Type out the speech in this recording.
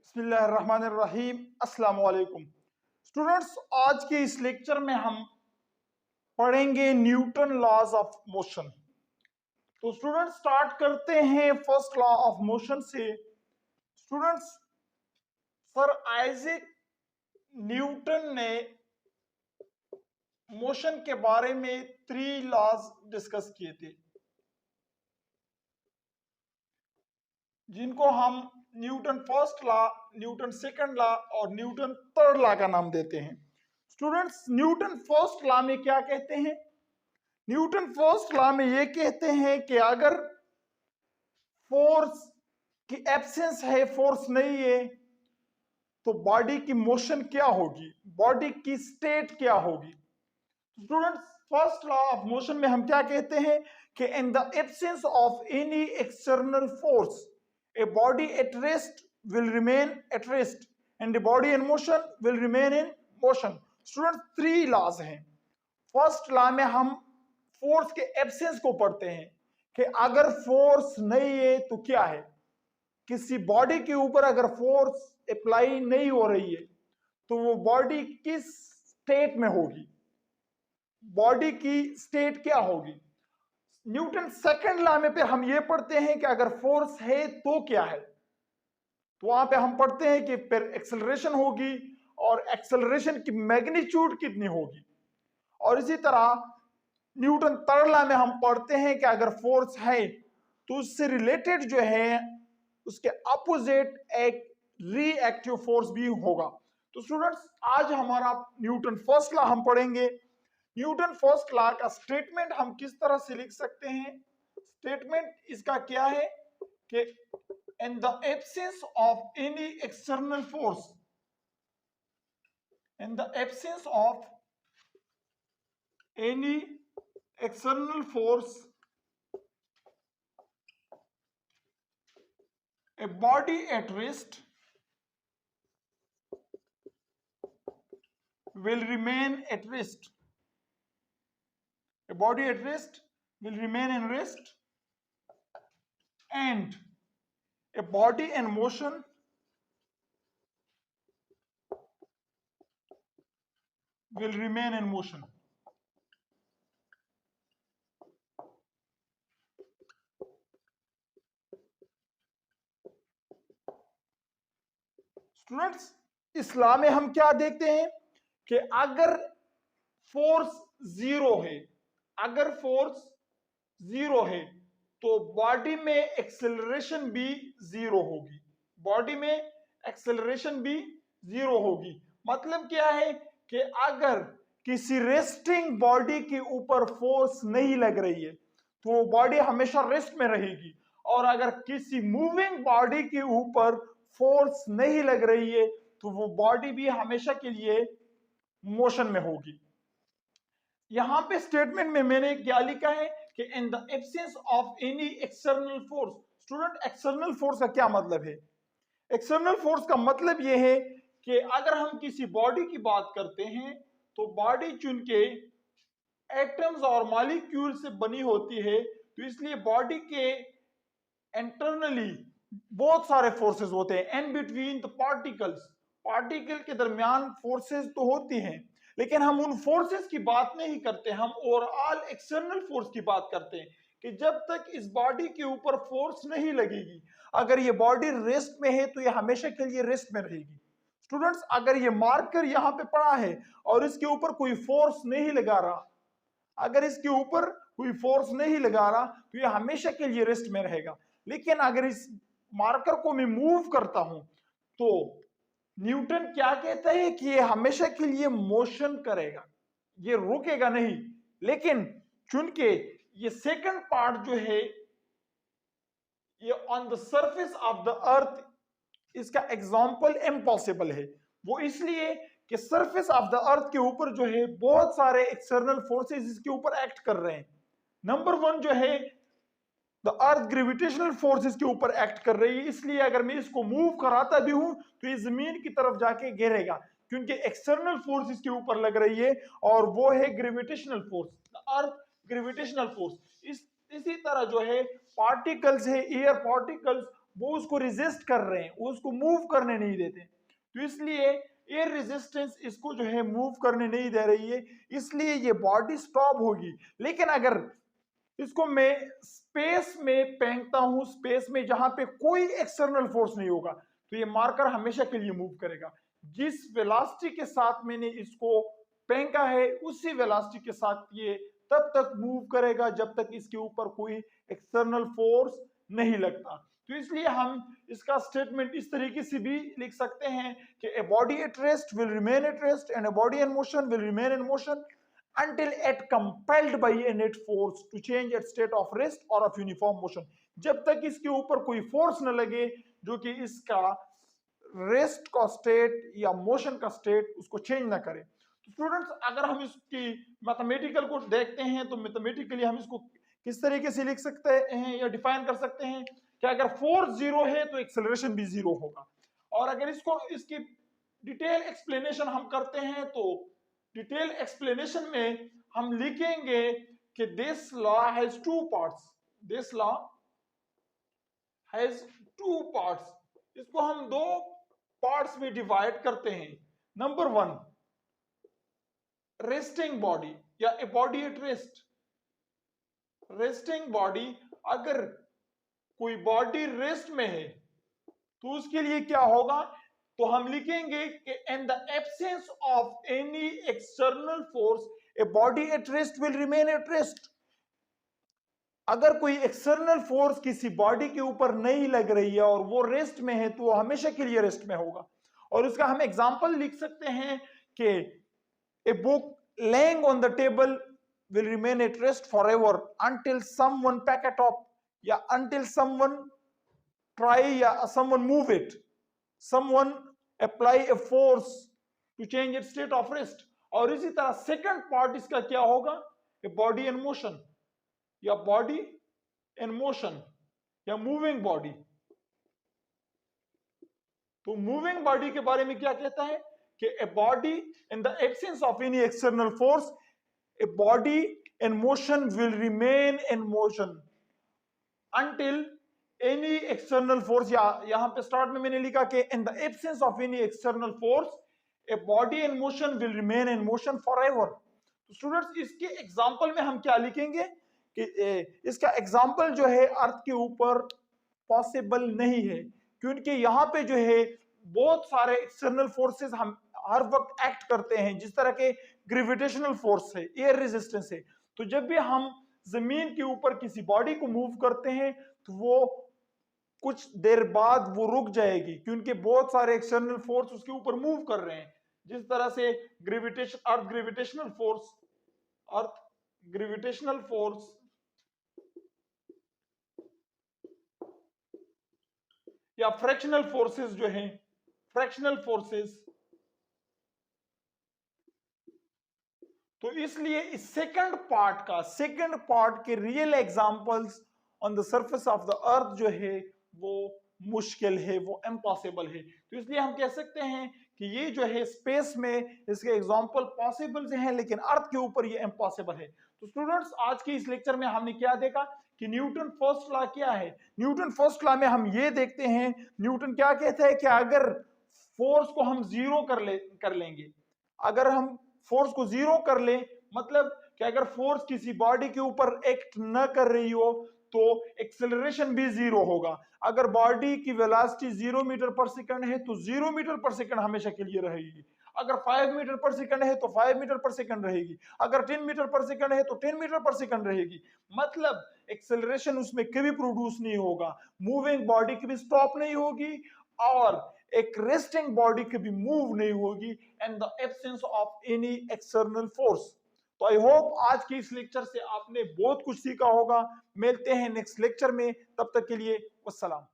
बिस्मिल्लाहिर्रहमानिर्रहीम। अस्सलाम वालेकुम स्टूडेंट्स, आज के इस लेक्चर में हम पढ़ेंगे न्यूटन लॉज ऑफ मोशन। तो स्टूडेंट्स स्टार्ट करते हैं फर्स्ट लॉ ऑफ मोशन से। स्टूडेंट्स, सर आइजैक न्यूटन ने मोशन के बारे में 3 लॉज डिस्कस किए थे, जिनको हम Newton first law, Newton second law और न्यूटन थर्ड लॉ का नाम देते हैं। स्टूडेंट्स, न्यूटन फर्स्ट लॉ में क्या कहते हैं? न्यूटन फर्स्ट लॉ में ये कहते हैं कि अगर फोर्स की एब्सेंस है, फोर्स नहीं है, तो बॉडी की मोशन क्या होगी, बॉडी की स्टेट क्या होगी। Students, first law of motion में हम क्या कहते हैं कि in the absence of any external force a body at rest will remain at rest and the body in motion will remain in motion. Students, 3 laws हैं। First law में हम force के एब्सेंस को पढ़ते हैं कि अगर फोर्स नहीं है तो क्या है, किसी बॉडी के ऊपर अगर फोर्स अप्लाई नहीं हो रही है तो वो बॉडी किस स्टेट में होगी, बॉडी की स्टेट क्या होगी। न्यूटन सेकंड लॉ में पे हम ये पढ़ते हैं कि अगर फोर्स है तो क्या है, तो वहां पे हम पढ़ते हैं कि फिर एक्सेलरेशन होगी और एक्सेलरेशन की मैग्नीट्यूड कितनी होगी। और इसी तरह न्यूटन थर्ड लॉ में हम पढ़ते हैं कि अगर फोर्स है तो उससे रिलेटेड जो है उसके अपोजिट एक रिएक्टिव फोर्स भी होगा। तो स्टूडेंट्स, आज हमारा न्यूटन फर्स्ट लॉ हम पढ़ेंगे। न्यूटन फर्स्ट लॉ का स्टेटमेंट हम किस तरह से लिख सकते हैं? स्टेटमेंट इसका क्या है कि in the absence of any external force, in the absence of any external force, a body at rest will remain at rest. A body at rest will remain in rest, and a body in motion will remain in motion. Students, इस law में हम क्या देखते हैं कि अगर force zero है, अगर फोर्स जीरो है तो बॉडी में एक्सेलरेशन भी जीरो होगी, बॉडी में एक्सेलरेशन भी जीरो होगी। मतलब क्या है कि अगर किसी रेस्टिंग बॉडी के ऊपर फोर्स नहीं लग रही है तो वो बॉडी हमेशा रेस्ट में रहेगी, और अगर किसी मूविंग बॉडी के ऊपर फोर्स नहीं लग रही है तो वो बॉडी भी हमेशा के लिए मोशन में होगी। यहां पे स्टेटमेंट में मैंने क्या लिखा है कि in the absence of any external force. Student, external force का क्या मतलब है? एक्सटर्नल फोर्स का मतलब यह है कि अगर हम किसी बॉडी की बात करते हैं तो बॉडी चूंकि एटम्स और मॉलिक्यूल से बनी होती है, तो इसलिए बॉडी के इंटरनली बहुत सारे फोर्सेस होते हैं। In between the particles, particle के दरमियान फोर्सेस तो होती हैं, लेकिन हम उन फोर्सेस की बात नहीं करते, हम ओवरऑल एक्सटर्नल फोर्स की बात करते हैं कि जब तक इस बॉडी के ऊपर फोर्स नहीं लगेगी, अगर ये बॉडी रेस्ट में है तो ये हमेशा के लिए रेस्ट में रहेगी। स्टूडेंट्स, अगर ये मार्कर यहाँ पे पड़ा है और इसके ऊपर कोई फोर्स नहीं लगा रहा, अगर इसके ऊपर कोई फोर्स नहीं लगा रहा तो ये हमेशा के लिए रेस्ट में रहेगा। लेकिन अगर इस मार्कर को मैं मूव करता हूं तो न्यूटन क्या कहता है कि ये हमेशा के लिए मोशन करेगा, ये रुकेगा नहीं। लेकिन चूंकि ये सेकंड पार्ट जो है ये on the surface of the earth, इसका एग्जाम्पल इम्पॉसिबल है। वो इसलिए कि सरफेस ऑफ द अर्थ के ऊपर जो है बहुत सारे एक्सटर्नल फोर्सेस इसके ऊपर एक्ट कर रहे हैं। नंबर 1 जो है द अर्थ ग्रेविटेशनल फोर्स इसके ऊपर एक्ट कर रही है, इसलिए अगर मैं इसको मूव कराता भी हूं तो ये जमीन की तरफ जाके गिरेगा, क्योंकि एक्सटर्नल फोर्स इसके ऊपर लग रही है और वो है gravitational force, the earth gravitational force. इसी तरह जो है पार्टिकल्स है, एयर पार्टिकल्स, वो उसको रेजिस्ट कर रहे हैं, वो उसको मूव करने नहीं देते। तो इसलिए एयर रेजिस्टेंस इसको जो है मूव करने नहीं दे रही है, इसलिए ये बॉडी स्टॉप होगी। लेकिन अगर इसको मैं स्पेस में फेंकता हूं, स्पेस में जहां पे कोई एक्सटर्नल फोर्स नहीं होगा, तो ये मार्कर हमेशा के लिए मूव करेगा। जिस वेलोसिटी के साथ मैंने इसको फेंका है उसी वेलोसिटी के साथ ये तब तक मूव करेगा जब तक इसके ऊपर कोई एक्सटर्नल फोर्स नहीं लगता। तो इसलिए हम इसका स्टेटमेंट इस तरीके से भी लिख सकते हैं कि a body at rest will remain at rest and a body in motion will remain in motion until it compelled by a net force to change its state of rest or of uniform motion। जब तक इसके ऊपर कोई force न लगे जो कि इसका रेस्ट का स्टेट या मोशन का स्टेट उसको चेंज ना करे। तो स्टूडेंट्स, अगर हम इसकी मैथमेटिकल को देखते हैं तो मैथमेटिकली हम इसको किस तरीके से लिख सकते हैं या डिफाइन कर सकते हैं कि अगर फोर्स जीरो है तो एक्सेलरेशन भी जीरो होगा। और अगर इसको इसकी डिटेल एक्सप्लेनेशन हम करते हैं तो डिटेल एक्सप्लेनेशन में हम लिखेंगे कि this law has two parts, this law has two parts. इसको हम दो पार्ट्स में डिवाइड करते हैं। नंबर वन, रेस्टिंग बॉडी या a body at rest. Resting body, अगर कोई बॉडी रेस्ट में है तो उसके लिए क्या होगा, तो हम लिखेंगे कि in the absence of any external force a body at rest will remain at rest. अगर कोई एक्सटर्नल फोर्स किसी बॉडी के ऊपर नहीं लग रही है और वो रेस्ट में है तो वो हमेशा के लिए रेस्ट में होगा। और उसका हम एग्जांपल लिख सकते हैं कि a book laying on the table will remain at rest forever until someone pack it up, या until someone try या someone move it, someone apply a force to change its state of rest। और इसी तरह second part इसका क्या होगा, a body in motion या body in motion या मूविंग बॉडी। तो मूविंग बॉडी के बारे में क्या कहता है कि a body in the absence of any external force a body in motion will remain in motion until any external force, या यहां पे स्टार्ट में मैंने लिखा कि in the absence of any external force a body in motion will remain in motion forever। तो students, इसके example में हम क्या लिखेंगे कि इसका एग्जांपल जो है अर्थ के ऊपर पॉसिबल नहीं है, क्योंकि यहाँ पे जो है बहुत सारे एक्सटर्नल फोर्सेस हम हर वक्त एक्ट करते हैं, जिस तरह के ग्रेविटेशनल फोर्स है, एयर रेजिस्टेंस है। तो जब भी हम जमीन के ऊपर किसी बॉडी को मूव करते हैं तो वो कुछ देर बाद वो रुक जाएगी, क्योंकि बहुत सारे एक्सटर्नल फोर्स उसके ऊपर मूव कर रहे हैं। जिस तरह से अर्थ ग्रेविटेशनल फोर्स या फ्रैक्शनल फोर्सेस जो हैं, फ्रैक्शनल फोर्सेस। तो इसलिए इस सेकंड पार्ट के real examples on the surface of the earth जो है वो मुश्किल है, वो इम्पॉसिबल है। तो इसलिए हम कह सकते हैं कि ये जो है स्पेस में इसके एग्जांपल पॉसिबल हैं, लेकिन अर्थ के ऊपर ये इम्पॉसिबल है। तो स्टूडेंट्स, आज के इस लेक्चर में हमने क्या देखा कि न्यूटन फर्स्ट लॉ क्या है। न्यूटन फर्स्ट लॉ में हम ये देखते हैं, न्यूटन क्या कहता है कि अगर फोर्स को हम जीरो कर लेंगे, अगर हम फोर्स को जीरो कर ले, मतलब कि अगर फोर्स किसी बॉडी के ऊपर एक्ट न कर रही हो तो एक्सेलरेशन भी जीरो होगा। अगर बॉडी की वेलोसिटी 0 मीटर पर सेकंड है तो 0 मीटर पर सेकंड हमेशा के लिए रहेगी। अगर 5 मीटर पर सेकंड है तो 5 मीटर पर सेकंड रहेगी। अगर 10 मीटर पर सेकंड है तो 10 मीटर पर सेकंड रहेगी। मतलब एक्सेलरेशन उसमें कभी प्रोड्यूस नहीं होगा, मूविंग बॉडी कभी स्टॉप नहीं होगी और एक रेस्टिंग बॉडी कभी मूव नहीं होगी in the absence of any external force. तो आई होप आज के इस लेक्चर से आपने बहुत कुछ सीखा होगा। मिलते हैं नेक्स्ट लेक्चर में, तब तक के लिए वस्सलाम।